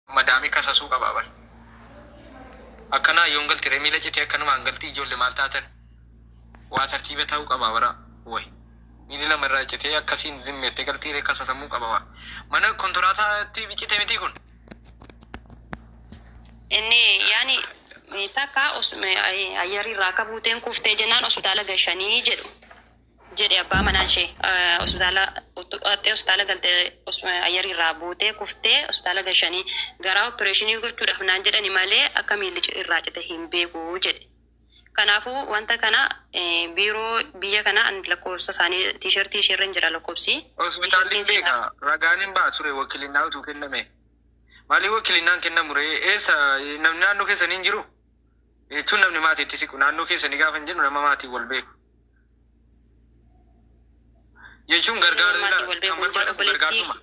Madami kasasuu qaba bar. Akkana yoo galti remila citee akkanuma hangalti ijoollee maal taatan waa tartiiba ta'uu qaba bara way. Mili lamarraa citee akkasiin zimmeettee galtii ree kasasamuu qaba waa. Mana kontoraataa citee miti kun. Inni yaani takka ayyarirraa akka buuteen kuftee jennaan hospitaala gashanii jedhu. Jedhe abbaa manaan ishee hospitaala galtee ayyarirraa buutee kuftee hospitaala gashanii gara opereeshinii gochuudhaaf naan jedhani malee akka miilli irraa cite hin beeku jedhe. Kanaafuu wanta kana biiroo biyya kana lakkoofsa isaanii tiishartii isheerra hin jira lakkoofsi. Hospitaalli beeka ragaan hin baatu ture wakilinaa utuu kenname. Maali wakilinaan kennamu ree eessa namni naannoo keessanii hin jiru? Jechuun namni maatii itti siqu naannoo keessanii gaafa hin jennu nama maatii wal beeku. Jechuun gargaarsuma.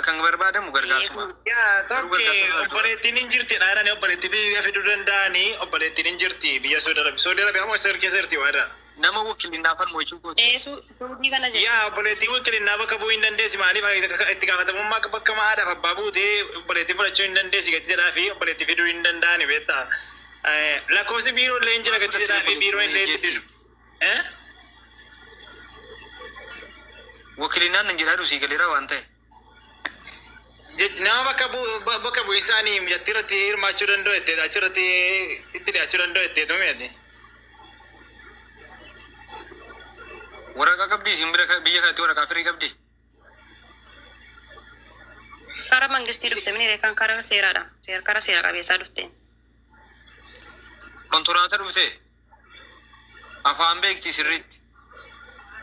Kan barbaadamu gargaarsuma. Yaa tokko obboleettiin hin jirti dhaadhaan obboleettii biyya fiduu danda'anii obboleettiin hin jirti biyya Saudi Arabia ammoo sarkee sirti waadha. Nama wakilinaa falmoo jechuun kooti. Suudii kana jedhu. Yaa obboleettii wakilinaa bakka bu'uu hin dandeessi maaliif itti gaafatamummaa bakka maadhaaf abbaa buutee obboleettii fudhachuu hin dandeessi gattiidhaa fi obboleettii fiduu hin danda'ani beektaa. Lakkoofsi biiroo illee hin jira gattiidhaa fi biiroo illee itti didu. Wakilinaan hin jedhaa dusii galeera waan ta'e. Nama bakka bu'ii isaanii jattiirratti hirmaachuu danda'u jettee achirratti itti dhiyaachuu danda'u jettee tumeeti. Waraqaa qabdi isin biyya kanatti waraqaa firii qabdi. Karaa mangistii dhufte mini kan karaa seeraadha. Karaa seera qabeessaa dhufte. Kontoraataa dhufte. Afaan beekti sirriitti.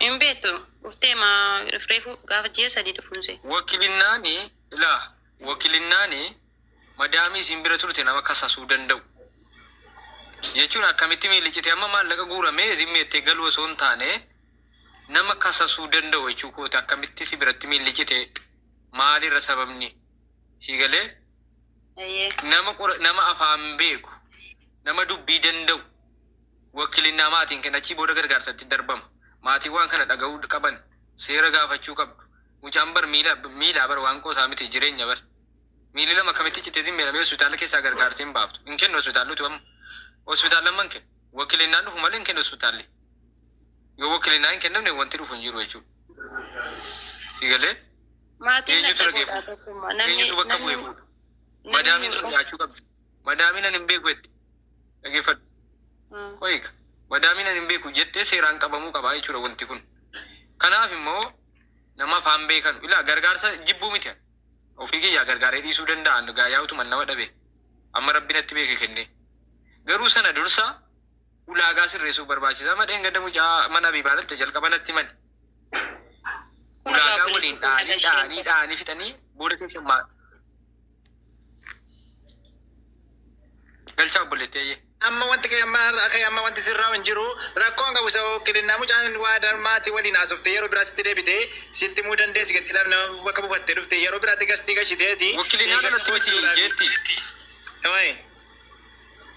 Hin beektu dhuftee maa reefu gaafa ji'a sadii dhufuunse. Wakilinnaani madaamii isin bira turte nama kasasuu danda'u. Jechuun akkamitti miilli cite amma maallaqa guuramee zimmeettee galuu osoo hin taane nama kasasuu danda'u jechuu kooti akkamitti si biratti miilli cite maalirra sababni si galee nama afaan beeku nama dubbii danda'u wakilinnaa maatiin kennachi booda gargaarsatti darbama maatiin waan kana dhaga'uu qaban seera gaafachuu qabdu mucaan bar miilaa bar waan qoosaa miti jireenya bar miilli lama akkamitti cite zimmeedhamee hospitaala keessaa gargaartee hin baaftu hin kennu hospitaallutu amma hospitaala man kennu wakilinnaan dhufu malee hin kennu hospitaalli. Yoo wakilinaa hin kennamne wanti dhufu hin jiru jechuudha. Sigalee? Eenyutu dhageeffu? Eenyutu bakka bu'ee fuudha? Madaamiin sun dhiyaachuu qabdi. Madaamiin ani hin beeku jette. Dhageeffadhu. Qoyika. Madaamiin ani hin beeku jettee seeraan qabamuu qabaa jechuudha wanti kun. Kanaaf immoo nama afaan beekan ilaa gargaarsa jibbuu miti. Ofii kiyyaa gargaaree dhiisuu danda'an gaayyaa'utu nama dhabe. Amma rabbi natti beeke kennee. Garuu sana dursa ulaagaa sirreessuu barbaachisa. Madeen gada mucaa mana biibaalatti jalqabanatti mani. Ulaagaa waliin dhaanii fixanii booda keessa maal. Galchaa obboleettee. Amma wanti sirraa hin jiru rakkoon qabu isa wakilinaa mucaan waa maatii waliin haasoftee yeroo biraa sitti deebitee sitti muu dandeessi gattiidhaaf nama bakka buufattee dhufte yeroo biraatti gastii gashiteeti. Wakilinaa namatti miti jeetti.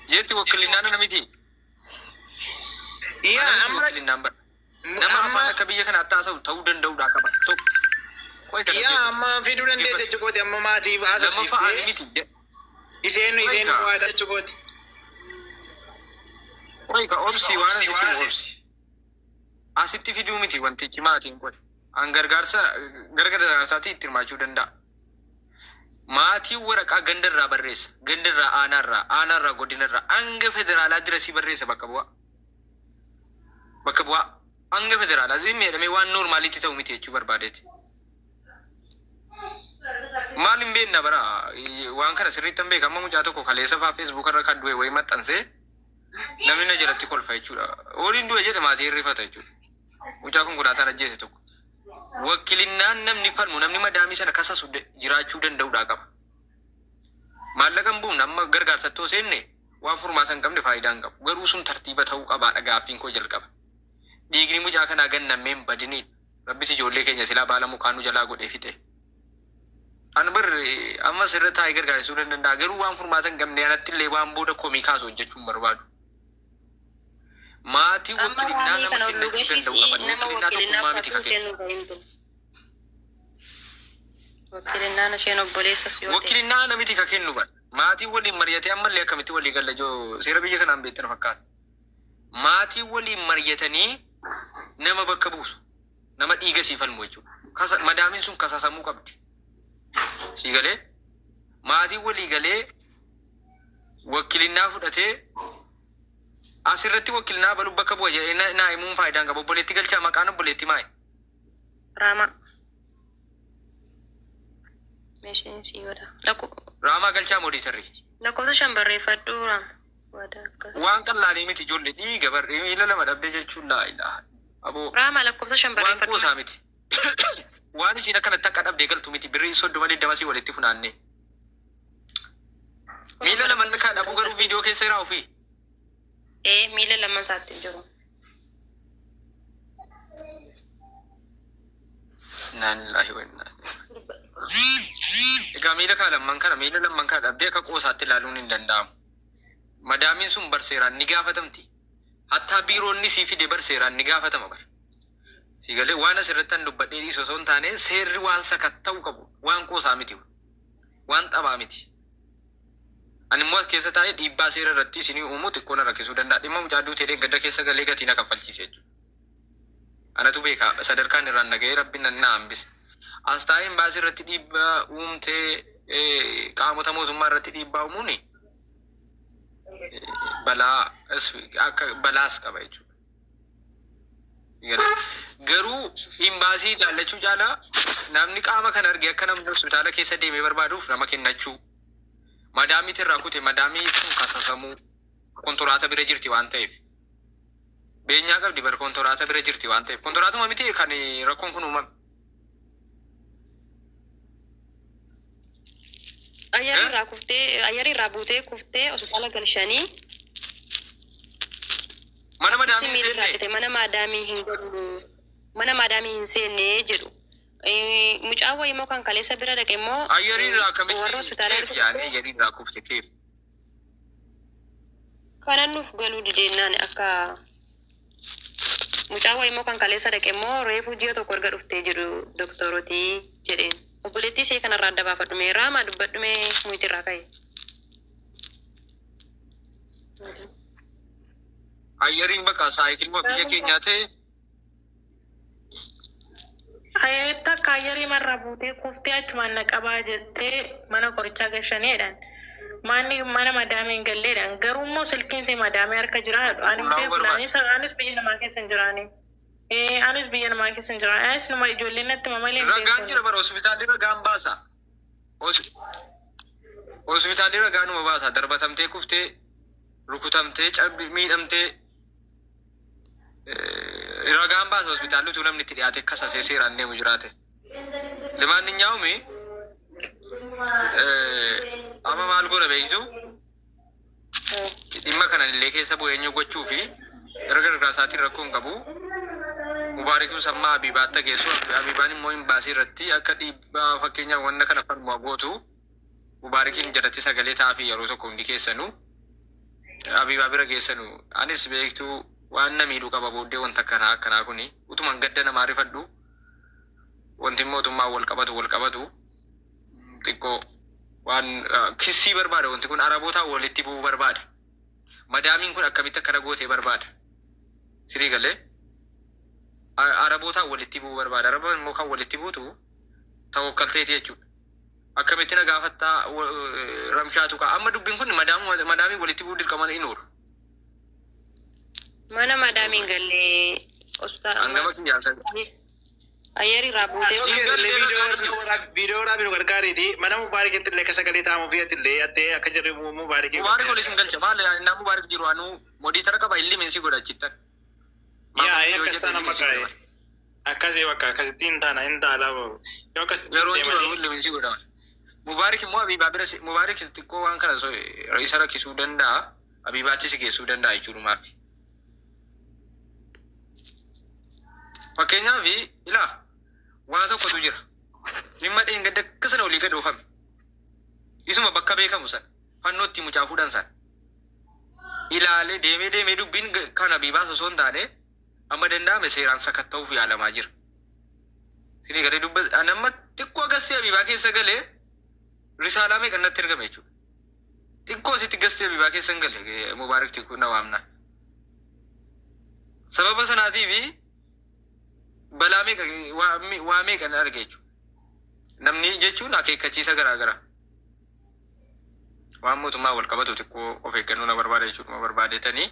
Jeetti wakilinaa namiti. Iya, nama afaan akka biyya kana haasa'u ta'uu danda'uudha qaba. Iya, amma fiduu dandeesse jechuukooti amma maatii haasofsiiftee. Iseen waadha jechuukooti. Qoyka obsi waan asitti obsi. Asitti fiduu miti wantichi maatiin qoy. An gargaarsaatti itti hirmaachuu danda'a. Maatiin waraqaa gandarraa barreessa. Gandarraa aanaarraa godinarraa hanga federaalaa dirasii barreessa bakka bu'aa. Bakka bu'aa hanga federaalaa zimmeedhamee waan noormaalitti ta'u miti jechuu barbaadeeti. Maal hin beekna bara waan kana sirriitti hin beeka amma mucaa tokko kaleessa fa'aa feesbuukarra kan du'e wayii maxxansee namni na jalatti kolfa jechuudha. Horiin du'e jedhe maatii hirrifata jechuudha. Mucaa konkolaataan ajjeese tokko. Wakilinnaan namni falmu namni madaamii sana kasasu jiraachuu danda'uudha qaba. Maallaqan bu'uun amma gargaarsattoo seenne waan furmaata hin qabne faayidaa hin qabu. Garuu sun tartiiba ta'uu qabaadha gaaffiin koo jalqaba. Dhiigni mucaa kanaa gannamee hin badiniidha. Rabbis ijoollee keenya silaa baala mukaan nu jalaa godhee fixe. An amma sirra taa'ee gargaarsuu danda'a. Garuu waan furmaata hin qabne anatti illee waan booda komii kaasu hojjechuu hin barbaadu. Maatii wakilinnaa nama kennachuu danda'u qaban wakilinnaa tokkummaa miti kan kennu. Wakilinaan isheen obboleessas yoo ta'e. Wakilinaa namiti ka kennu bar. Maatii waliin mari'atee ammallee akkamitti walii galla joo seera biyya kanaan beektan fakkaata. Maatii waliin mari'atanii nama bakka buusu. Nama dhiiga siif falmu jechuudha. Madaamiin sun kasasamuu qabdi. Sii galee maatii walii galee wakilinaa fudhatee asirratti wakilinaa balu bakka bu'a jedhee naa himuun faayidaan qaba. Obboleetti galchaa maqaan obboleetti maayi? Raamaa. Meeshaan si wada. Raamaa galchaa moodii sirrii. Lakkoofsa 5 barreeffadhu Raama. Waan qal'aanii miti ijoollee dhiiga barree miila lama dhabdee jechuun laa ilaaha. Aboo. Raamaa lakkoofsa 5 barreeffadhu. Waan kuusaa miti. Waan isiin akkanatti akka dhabdee galtu miti birrii 30 walitti funaannee. Miila lama inni kaa dhabuu garuu viidiyoo keessa jiraa ofii. Miila lama isaatti jiru. Naannillaahi wannaa. Egaa miila lamman kana dhabdee akka qoosaatti ilaaluun hin danda'amu. Madaamiin sun barseeraan ni gaafatamti. Hattaa biiroonni sii fide barseeraan ni gaafatama bar. Sii galee waan asirratti an dubbadhee dhiisoo osoo hin taane seerri waan sakatta'u qabu waan qoosaa miti. Waan xabaa miti. Ani immoo keessa taa'ee dhiibbaa seera irratti isinii uumuu xiqqoo na rakkisuu danda'a. Dhimma mucaa duutee gadda keessa galee gatii na kaffalchiise jechuudha. Anatu beeka sadarkaan irraan nagahee rabbiin na hambise. As taa'een baasii irratti dhiibbaa uumtee qaamota mootummaa irratti dhiibbaa uumuuni balaas qaba jechuudha. Garuu imbaasii jaallachuu caalaa namni qaama kan arge akka namni hospitaala keessa deemee barbaaduuf nama kennachuu. Madaamiitti irraa kute madaamii sun kasasamuu kontoraata bira jirti waan ta'eef. Beenyaa qabdi bar kontoraata bira jirti waan ta'eef. Kontoraatuma miti kan rakkoon kun uumame. Ayyari irraa buutee kuftee hospitaala galchanii. Mana madaamii hin seenne. Mana madaamii hin seenne jedhu. Mucaa wayii immoo kan kaleessa bira dhaqe immoo. Ayyari irraa akkamitti keef yaani ayyari irraa kufte keef. Kanan nuuf galuu dideennaan akka mucaa wayii immoo kan kaleessa dhaqe immoo reefuu ji'a tokko erga dhuftee jedhu doktorotii jedheen. Obboleettii ishee kanarraa adda baafadhume Raamaa dubbadhume muyitiirraa ka'e. Ayyariin bakka saayikiluma biyya keenyaa ta'e. Hayatta akka ayyarii marraa buutee kuftee achumaan naqabaa jettee mana qorichaa gashaneedhaan. Mana madaamee hin galleedhaan. Garuu immoo silkiinsi madaamee harka jiraadha. Anis biyya namaa keessa hin jiraani. Anis biyya namaa keessa hin jiraani. Anis nama ijoolleen natti mamalee. Ragaan jira bara hospitaalli ragaan baasa. Hospitaalli ragaa numa baasa. Darbatamtee kuftee rukutamtee miidhamtee ragaan baasa hospitaalli utuu namni itti dhiyaate kasasee seeraan deemu jiraate. Limaan hin nyaa'ume amma maal godha beektu dhimma kana illee keessa bu'eenyu gochuu fi gargar isaatiin rakkoon qabu. Mubaarikiin sammaa Habiibaatti geessu Habiibaan immoo hin baasii irratti akka dhiibbaa fakkeenyaaf wanna kana falmaa gootu Mubaarikiin jalatti sagalee taa'aa yeroo tokko hundi keessanu Habiibaa bira geessanu anis beektu waan namiidhu qaba booddee wanta akkanaa kuni utuman gadda namaa rifadhu wanti mootummaa wal qabatu xiqqoo waan kissii barbaada wanti kun arabootaa walitti bu'uu barbaada. Madaamiin kun akkamitti akkana gootee barbaada. Sirii galee arabootaa walitti bu'uu barbaada. Arabaan immoo kan walitti buutu tawakkalteeti jechuudha. Akkamitti na gaafattaa ramshaatu ka'a. Amma dubbiin kun madaamii walitti bu'uu dirqaman hin oolu. Mana madaamiin gallee hospitaala. Hangama kiyyaasa. Ayyari irraa buutee. Viidiyoo waraabinu gargaariiti. Mana Mubaarikitti illee akka sagalee taa'amu fiyyatti illee addee akka jirre Mubaarikii. Mubaarik olis hin galcha maal innaa Mubaarik jiru anuu moodiitara qaba illee minsi godhachittan. Akkas taana maqaa akkasii bakka akkasittiin taana hin taala yeroo jiru anuu illee minsi godha. Mubaarik immoo Habiibaa bira Mubaarik xiqqoo waan kana isa rakkisuu danda'a. Habiibaatti si geessuu danda'a jechuudhumaaf. Fakkeenyaaf ilaa waa tokkotu jira. Dhimma dheengadda akka sana olii gad oofame. Isuma bakka beekamu sana fannootti mucaa fuudhan sana. Ilaalee deemee dubbiin kan Habiibaas osoo hin taane amma danda'ame seeraan sakatta'uuf yaalamaa jira. Sini galee dubbas nama xiqqoo gastee abibaa keessa galee risaalaa meeqa natti ergame jechuudha. Xiqqoo sitti gastee abibaa keessa hin galle Mubaarak Tikkuu na waamna. Sababa sanaatiifi balaa meeqa waa meeqa na arge jechuudha. Namni jechuun akeekkachiisa garaa garaa. Waan mootummaa wal qabatu xiqqoo of eeggannoo na barbaada jechuudha barbaadetanii.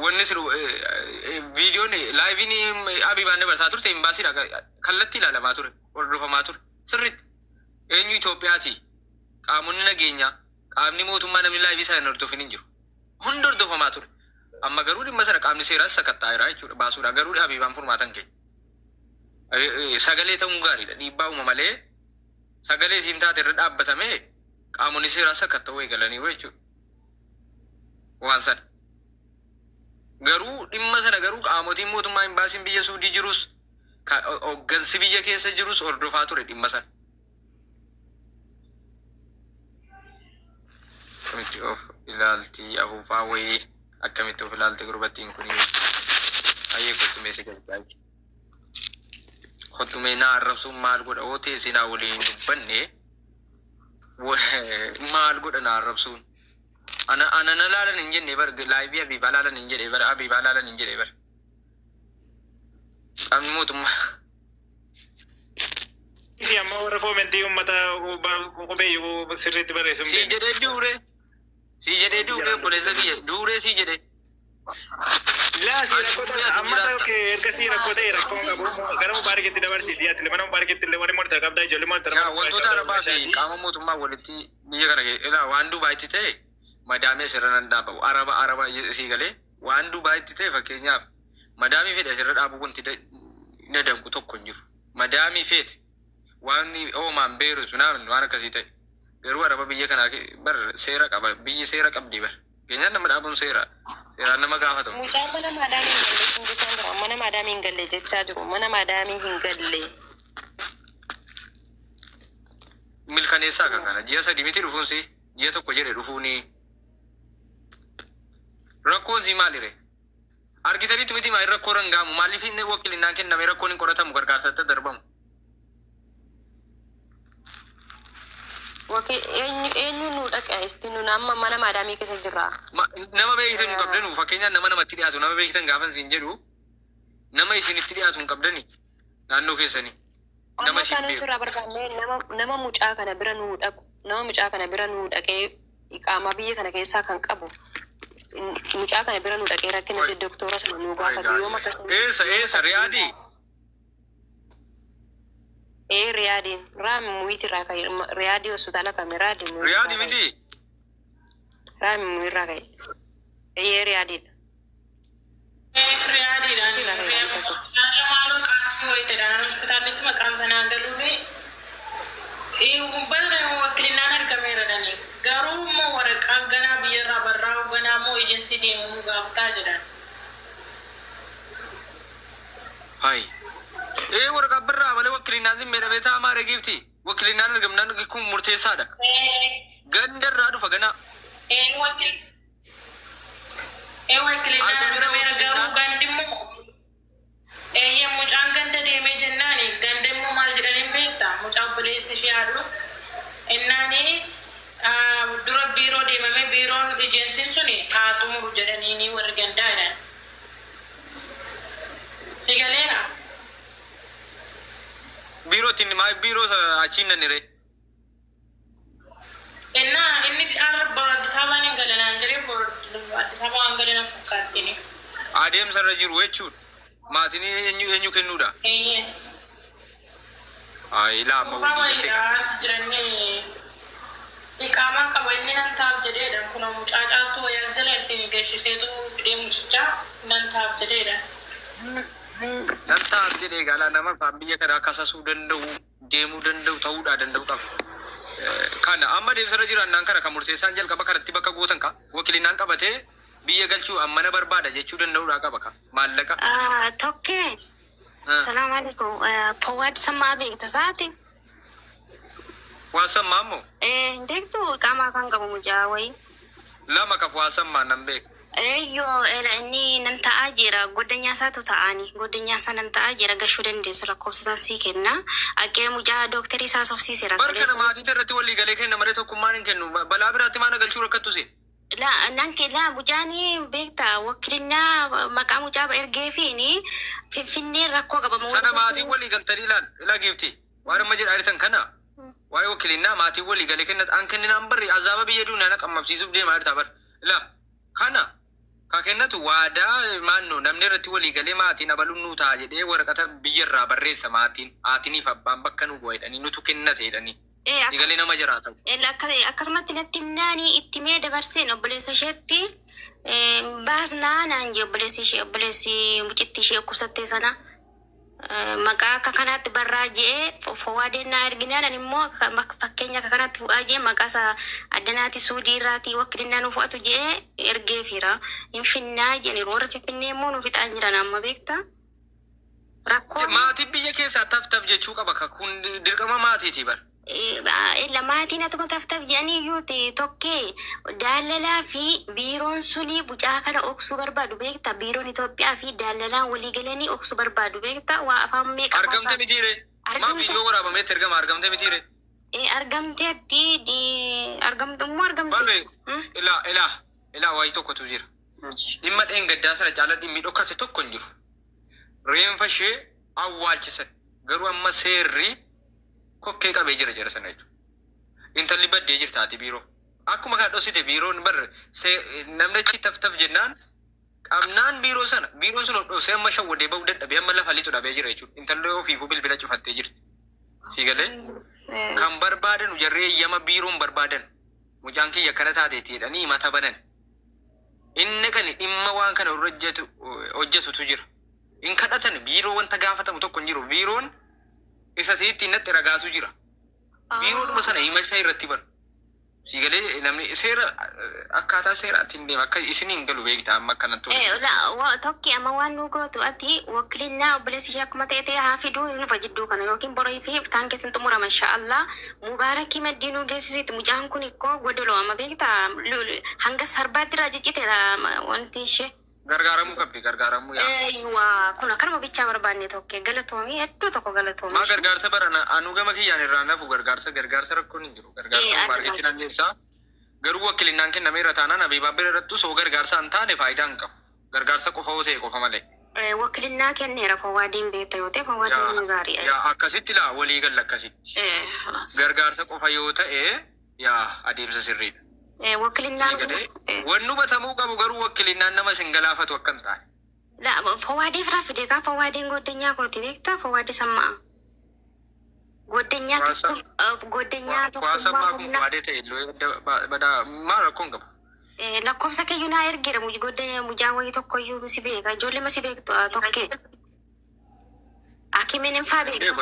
Wanni siru viidiyoon laayiviin abibaan dabarsaa turte imbaasiidha kallattii ilaalamaa ture hordofamaa ture sirriitti eenyu Itoophiyaati qaamonni nageenyaa qaamni mootummaa namni laayivii sana hordofin hin jiru hundi hordofamaa ture amma garuu dhimma sana qaamni seeraas sakatta'eera jechuudha baasuudha garuu abibaan furmaatan keenya sagalee ta'uun gaariidha dhiibbaa uuma malee sagalee isiin taate irra dhaabbatame qaamonni seeraas sakatta'uu eegalanii jechuudha waan sana. Garuu dhimma sana garuu qaamotiin mootummaa imbaasiin biyya Suudii jirus hooggansi biyya keessa jirus hordofaa ture dhimma sana. Akkamitti of ilaalti afuufaa wayii akkamitti of ilaalti gurbattiin kun ayyee kottumee si galchaa kottumee naa arrabsuun maal godha oo teessee naa waliin hin dubbanne maal godha naa arrabsuun. Ana nalalan injenne bar live abi balalan injenne bar abi balalan injenne bar amutum si amma warra commenti ummata kobe yu sirritti barreessum si jede dure bolesa ki dure si jede la si rakota amma ta ke erga si rakota rakon gabu gara mubarak itti dabar si diat le mana mubarak itti le wari morta kabda jolli morta ya wonto ta raba si qaama mootummaa walitti biyya kana ila waan Dubai itti ta'e Madame sirran dhaabu araba si galee waan Dubai itti ta'e fakkeenyaaf madaamii fedhe sirra dhaabu wanti na danku tokko hin jiru. Madaamii fedhe waan oomaan beeru sunaan waan akkasii ta'e garuu araba biyya kanaa bar seera qaba biyyi seera qabdi bar keenyaan nama dhaabuun seeraan nama gaafatamu. Mucaan mana maadaamii hin galle kun jechaa jira mana maadaamii hin galle jechaa jiru mana maadaamii hin galle. Milkaneessaa kan kana ji'a sadii miti dhufuunsi ji'a tokko jedhe dhufuuni. Rakkoon si maalire? Argitanitti miti maal rakkoo rangaamu maaliif inni wakilinaan kenname rakkoon hin qoratamu gargaarsatti darbamu. Eenyu nu dhaqa isti nu amma mana maadaamii keessa jirra. Nama beekisan nu qabdanu fakkeenyaan nama namatti dhiyaatu nama beekisan gaafan siin jedhu nama isinitti dhiyaatu hin qabdani naannoo keessanii. Nama siin beeku. Nama mucaa kana bira nu dhaqu nama mucaa kana bira nu dhaqee iqaamaa biyya kana keessaa kan qabu. Mucaa kana bira nu dhaqee rakkina si doktora sana nu gaafatu yoo makasanii. Eessa Riyaadii? Riyaadiin raami muhiiti irraa ka'e Riyaadii hospitaala kame Riyaadii miti? Raami muhii irraa ka'e. Riyaadiidha. Riyaadiidhaan maaloo qaasii wayitedhaan hospitaalitti maqaan sanaa galuufi bara wakilinaan argameera dhanii garuu immoo waraqaa ganaa biyyarraa barraa ganaa immoo ejensii deemuu gaaftaa jedhan. Hai. Waraqaa barraa malee wakilinaan zimmeedha beetaa amaaree giifti wakilinaan argamnaan kun murteessaadha. Gandarraa dhufa ganaa. Wakilinaan argameera garuu gandimmoo mucaan ganda deemee jennaani ganda immoo maal jedhaniin beektaa mucaa obboleessa ishee haadhu innaani dura biiroo deemame biiroon ejensiin suni haa xumuru jedhaniini warri gandaa jedhan. Figaleera. Biirootiin maa biiroo achiin nannire. Inni Addis Ababaan hin galanaan jedhee Addis Ababaan galana fakkaatini. Adeemsarra jiru jechuudha. Maatiin eenyu kennuudha? Ilaama waliin as jiranii iqaamaan qaba inni nan taaf jedheedha. Kun mucaa caattuu wayyaas jala ittiin geessiseetu fidee mucichaa nan taaf jedheedha. Nan taaf jedhee gaalaa nama afaan biyya kanaa kasasuu danda'u deemuu danda'u ta'uudhaa danda'u qaba. Kana amma deemsarra jiraannaan kana kan murteessaan jalqaba kanatti bakka gootan ka wakilinaan qabatee biyya galchuu ammana barbaada jechuu danda'uudhaa qaba ka maallaqa. Tokkee. Salaam alaikum. Fawwaad Sammaa beekta saati? Waa Sammaa ammoo? Beektu qaamaa kan qabu mucaa wayii. Lama ka Fawwaad Sammaa nan beeka. Eeyyoo inni nan ta'aa jira goddanyaa isaatu ta'anii goddanyaa isaa nan ta'aa jira gashuu dandeessa lakkoofsa sii kenna akkee mucaa dooktarii isaa sofsiiseera. Barka maatii irratti walii galee kenna malee tokkummaan hin kennu balaa biraatti maana galchuu rakkattu si. La mucaanii beektaa wakilinaa maqaa mucaa ergee fi finfinnee rakkoo qabamu. Sana maatiin walii galtanii ilaa geefti waan amma jedhaa ariitan kana waa'ee wakilinaa maatiin walii galee kennat an kenninaan barri azaaba biyya duunaa qammabsiisuuf deemaa jirta bar ilaa kana. Kakennatu waadaa maannoo namni irratti walii galee maatiin abaluun nuu ta'a jedhee waraqata biyyarraa barreessa maatiin haatiniif abbaan bakka nu bu'a jedhanii nutu kennate jedhanii. Galee nama jiraata. Akkasumatti natti himnaanii itti mee dabarseen obboleessa isheetti baasnaa naan jee obboleessi mucitti ishee dhukkubsattee sana maqaa akka kanaatti barraa jee fowwaadennaa erginaan immoo fakkeenya akka kanaatti fuudhaa jee maqaa isaa addanaati suudii irraati wakilinaa nu fu'atu jee ergee fira hin finnaa jeen warra finfinnee immoo nu fixaan jiran amma beektaa. Maatii biyya keessaa taf jechuu qaba kun dirqama maatiiti bar. Maatiin atuma taf jedhanii yuuti tokkee daalalaa fi biiroon suni bucaa kana oksuu barbaadu beektaa biiroon Itoophiyaa fi daalalaan walii galanii oksuu barbaadu beektaa waa afaan meeqa argamte mitiire maa biyyoo waraabameetti ergama argamte mitiire argamteetti argamtummoo argamte balwe ilaa waayii tokkotu jira dhimma dheengaddaa sana caala dhimmi dhokkase tokko hin jiru reenfa ishee awwaalchisan garuu amma seerri kokkee qabee jira sana jechuudha. Intalli baddee jirtaati biiroo. Akkuma kan dhosite biiroon bar namnichi taf jennaan qabnaan biiroo sana biiroon sun dhosee amma shawwadee bahuu dadhabee amma lafa lixu dhabee jira jechuudha. Intalli ofiifuu bilbila cufattee jirti. Sii galee kan barbaadan jarree eeyyama biiroon barbaadan mucaan kiyya kana taateeti jedhanii mata banan. Inni kan dhimma waan kana hojjetutu jira. In kadhatan biiroo wanta gaafatamu tokko hin jiru biiroon isa siitti natti ragaasu jira. Biiroodhuma sana hima isaa irratti bar. Siigalee namni seera akkaataa seeraatti hin deema akka isin hin galu beektaa amma akkanatti. Tokki amma waan nu gootu ati wakilinaa obboleessi ishee akkuma ta'e haa fiduu nufa jidduu kana yookiin borii fi iftaan keessan xumurama inshaallah mubaarakii maddii nu geessisitti mucaan kun ikkoo godoloo amma beektaa hanga sarbaatti irraa cicciteera wanti ishee. Gargaaramuu qabdi gargaaramuu yaa. Kun akkanuma bichaa barbaanne tokko galatoomii hedduu tokko galatoomii. Maa gargaarsa barana anu gama kiyyaan irraa nafu gargaarsa rakkoon hin jiru gargaarsa maarkeetiin anjeessaa garuu wakilinaan kennameera taanaan abiibaa bira irrattu soo gargaarsa hin taane faayidaa hin qabu gargaarsa qofa yoo ta'e qofa malee. Wakilinaa kenneera fawwaadiin beekta yoo ta'e fawwaadiin gaarii. Yaa akkasitti laa walii galla akkasitti. Gargaarsa qofa yoo ta'e yaa adeemsa sirriidha. Wakilinaan wannu batamuu qabu garuu wakilinaan nama sin galaafatu akkam taane. Fawwaadii firaa fide kaa fawwaadiin goddanyaa kooti beektaa fawwaadii sammaa. Goddanyaa tokko waasammaa kun fawwaadee ta'e badaa maal rakkoon qabu. Lakkoofsa keeyyuu naa ergeera goddanyaa mujaa wayii tokkoyyuu si beeka ijoollee si beektu tokkee. Akimiin hin faa beektu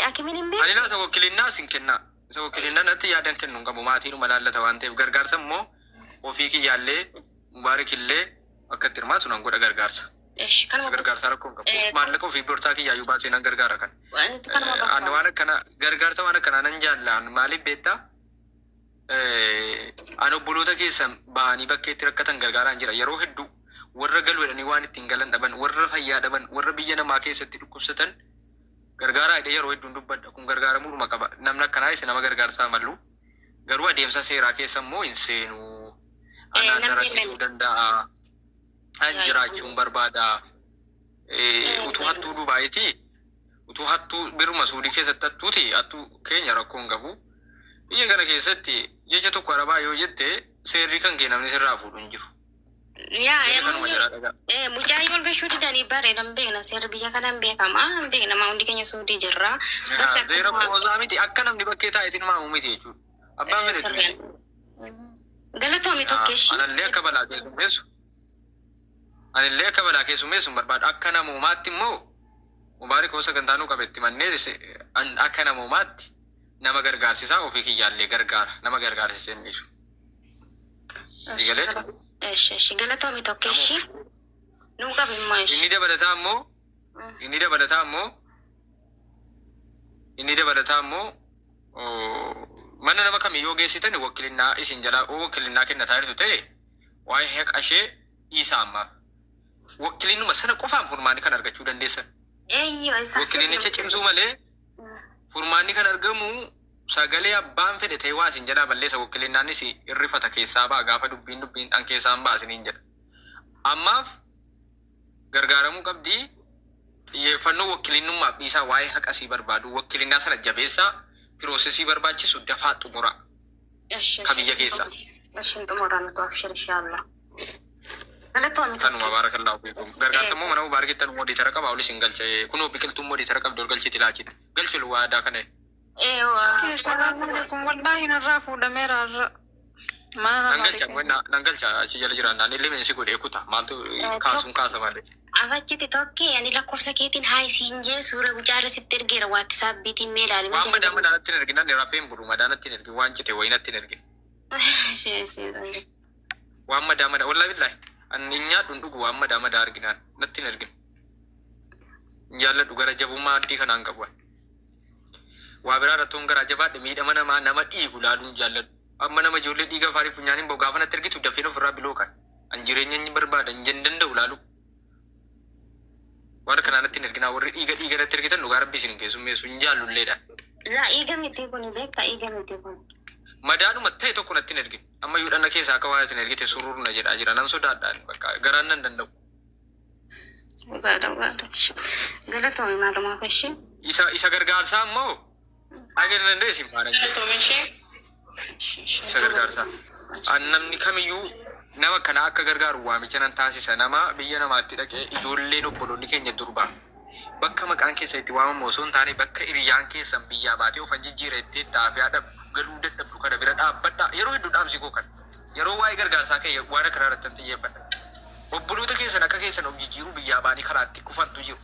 akimiin hin beektu. Ani laasa wakilinaa sin kennaa. Isa wakilinaan natti yaadan kennu hin qabu maatiin malaallata waan ta'eef gargaarsa immoo ofii kiyyaallee mubaarikillee akka itti hirmaatu nan godha gargaarsa. Gargaarsa rakkoo hin qabu. Maallaqa ofii bortaa kiyyaayyuu baasee nan gargaara kan. Ani waan akkana gargaarsa waan akkanaa nan jaallaan maaliif beektaa? Ani obboloota keessan bahanii bakkeetti rakkatan gargaaraan jira yeroo hedduu warra galuudhanii waan ittiin galan dhaban warra fayyaa dhaban warra biyya namaa keessatti dhukkubsatan gargaaraa hidhee yeroo hedduun dubbadha kun gargaaramuudhuma qaba namni akkanaa isa nama gargaarsaa mallu garuu adeemsa seeraa keessa immoo hin seenu anaan rakkisuu danda'a an jiraachuun barbaada utuu hattuu Dubaayitii utuu hattuu biruma Suudii keessatti hattuuti hattuu keenya rakkoo hin qabu biyya kana keessatti jecha tokko arabaa yoo jette seerri kan kee namni sirraa fuudhu hin jiru. Mucaa yoo gashuu didanii bareedan beekna seerri biyya kanaan beekama beeknama hundi keenya Suudii jirra. Seera qoosaa miti akka namni bakkee taa'eetiin maamu miti jechuudha. Abbaan minetu. Galatoomi tokkeeshi. Anillee akka balaa keessummeessu barbaadu akka namoomaatti immoo mubaarik hosa gantaanuu qabetti mannee akka namoomaatti nama gargaarsisaa ofii kiyyaallee gargaara nama gargaarsisee miisu. Galatoomi tokkeeshi. Nuu qabe immoo inni dabalataa immoo mana nama kamiyyoo geessitan wakilinaa isin jalaa wakilinaa kennataa jirtu ta'e waa'ee haqashee dhiisaa ammaa. Wakkiliinuma sana qofaan furmaanni kan argachuu dandeessan. Wakkiliinicha cimsuu malee furmaanni kan argamu sagalee abbaan fedhe ta'e waa isin jedhaa balleessa wakkiliinnaanis irrifata keessaa ba'a gaafa dubbiin dhan keessaan baasiniin jedha. Ammaaf gargaaramuu qabdii xiyyeeffannoo wakkiliinnummaaf dhiisaa waa'ee haqasii barbaadu wakkiliinnaa sana jabeessaa piroosesii barbaachisu dafaa xumuraa ka biyya keessaa. Ashin xumuraan tu abshir inshallah. Tanuma baarakallahu fiikum. Gargaarsammoo mana baargeettan modii tara qaba olis hin galche. Kunoo biqiltuun modii tara qabdu galchiti laachite. Galchulu waadaa kana. Assalamu alaikum. Wallahi narraa fuudhameera irra. Nan galcha achi jala jiran naan illee meensi godhee kuta. Maaltu kaasuun kaasa malee. Afachiti tokkee ani lakkoofsa keetiin haa isiin jee suura gucaarra sitti ergeera waattisaappiitiin mee ilaali. Waan madaanatti hin ergin ani rafeen bulu madaanatti hin ergin waan cite wayinatti hin ergin. Waan madaamada wallahi billahi. Ani nyaadhu dhugu waan madaamada arginaan natti hin ergin. Jaalladhu gara jabummaa addii kanaan qabu. Waa biraa irrattoon gara jabaadhe miidhama namaa nama dhiigu laaluun jaalladhu. Amma nama ijoollee dhiiga faarii funyaaniin ba'u gaafa natti ergitu dafeen ofirraa biloo kan. An jireenya inni barbaadan jen danda'u laalu. Waan kanaa natti hin erginaa warri dhiiga natti ergitan dhugaa rabbii isin keessummeessu hin jaallulleedha. Laa dhiiga miti kun beektaa dhiiga miti kun. Madaanuma ta'e tokko natti hin ergin. Amma yuudhanna keessaa akka waa isin ergite surruurna jedhaa jira. Nan sodaadhaan bakka garaan nan danda'u. Dhugaadha. Galatoomii maalumaa fashee. Isa gargaarsaa immoo dhageenya danda'e isin faana jedhu. Isa gargaarsaa. Namni kamiyyuu nama kana akka gargaaru waamicha nan taasisa. Nama biyya namaatti dhaqee ijoolleen obboloonni keenya durbaa. Bakka maqaan keessa itti waamamu osoo hin taane bakka hiriyyaan keessan biyyaa baatee of jijjiira itti xaafiyaa dhabu. Galuu dadhabdu kana bira dhaabbadha yeroo hedduu dhaamsi koo kan yeroo waa'ee gargaarsaa kee waan akka irratti xiyyeeffadha. Obboloota keessan akka keessan of jijjiiruu biyyaa baanii karaatti kufantu jiru.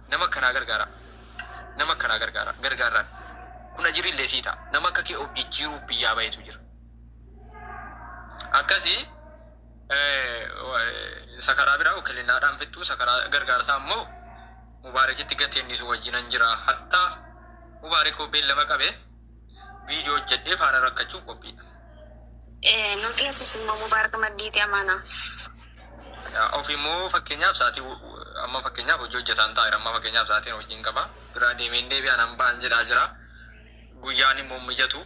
Nama akkanaa gargaara. Nama akkanaa gargaaraan. Kun ajirillee sii ta'a. Nama akka kee of jijjiiruu biyyaa baay'eetu jira. Akkasii sakaraa biraa wakkiliinnaadhaan fixxuu sakaraa gargaarsaa immoo Mubaarakitti gateennisu wajjinan jira. Hattaa Mubaarakoo beellama qabee video jedhee faana rakkachuuf qophiidha. Nuti achisimmoo Mubaaraka maddiiti amaana. Ofimmoo fakkeenyaaf sa'aatii amma fakkeenyaaf hojii hojjetaan taa'eera amma fakkeenyaaf sa'aatiin hojiin qaba. Biraa deemeen deebi'aan hambaan jedhaa jira. Guyyaan immoo mijatu.